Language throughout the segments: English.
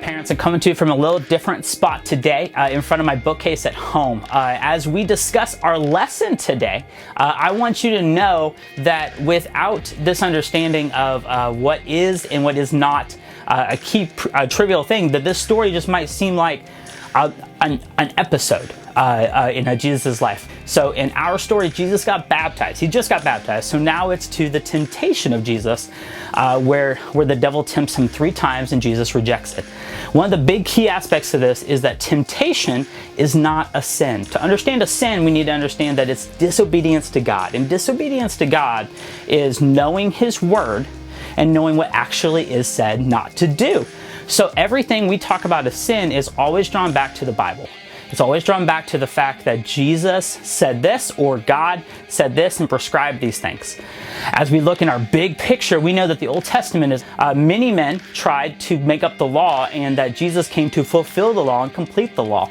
Parents, I'm coming to you from a little different spot today in front of my bookcase at home. As we discuss our lesson today, I want you to know that without this understanding of what is and what is not a key trivial thing, that this story just might seem like an episode in Jesus' life. So in our story, Jesus got baptized. He just got baptized. So now it's to the temptation of Jesus, where the devil tempts him 3 times and Jesus rejects it. One of the big key aspects to this is that temptation is not a sin. To understand a sin, we need to understand that it's disobedience to God. And disobedience to God is knowing His word and knowing what actually is said not to do. So everything we talk about as sin is always drawn back to the Bible. It's always drawn back to the fact that Jesus said this, or God said this and prescribed these things. As we look in our big picture, we know that the Old Testament is many men tried to make up the law, and that Jesus came to fulfill the law and complete the law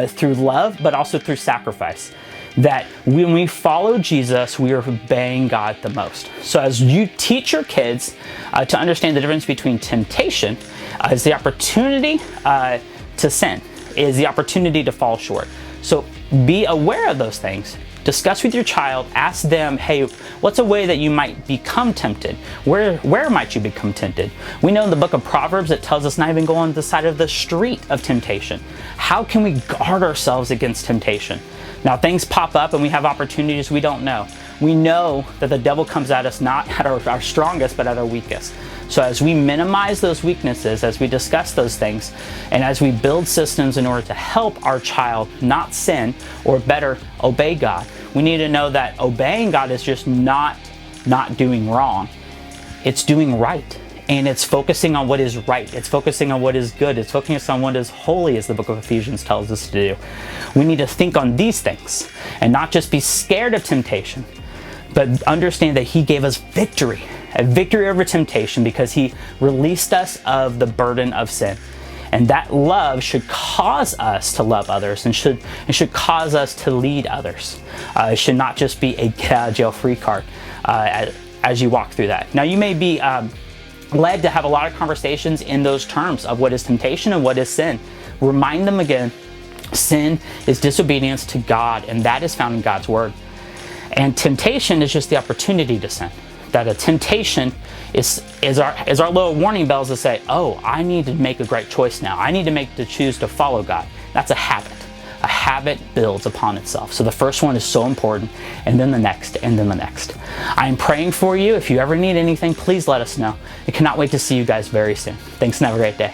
through love, but also through sacrifice. That when we follow Jesus, we are obeying God the most. So as you teach your kids to understand the difference between temptation is the opportunity to sin, is the opportunity to fall short. So be aware of those things. Discuss with your child. Ask them, hey, what's a way that you might become tempted? Where might you become tempted? We know in the book of Proverbs it tells us not even go on the side of the street of temptation. How can we guard ourselves against temptation? Now things pop up and we have opportunities we don't know. We know that the devil comes at us not at our strongest, but at our weakest. So as we minimize those weaknesses, as we discuss those things, and as we build systems in order to help our child not sin, or better, obey God, we need to know that obeying God is just not doing wrong. It's doing right. And it's focusing on what is right. It's focusing on what is good. It's focusing on what is holy, as the book of Ephesians tells us to do. We need to think on these things and not just be scared of temptation, but understand that He gave us victory, a victory over temptation, because He released us of the burden of sin. And that love should cause us to love others and should cause us to lead others. It should not just be a get out of jail free card as you walk through that. Now you may be led to have a lot of conversations in those terms of what is temptation and what is sin. Remind them again, sin is disobedience to God, and that is found in God's word. And temptation is just the opportunity to sin. That a temptation is our little warning bells to say, oh, I need to make a great choice now. I need to choose to follow God. That's a habit. A habit builds upon itself. So the first one is so important, and then the next, and then the next. I'm praying for you. If you ever need anything, please let us know. I cannot wait to see you guys very soon. Thanks and have a great day.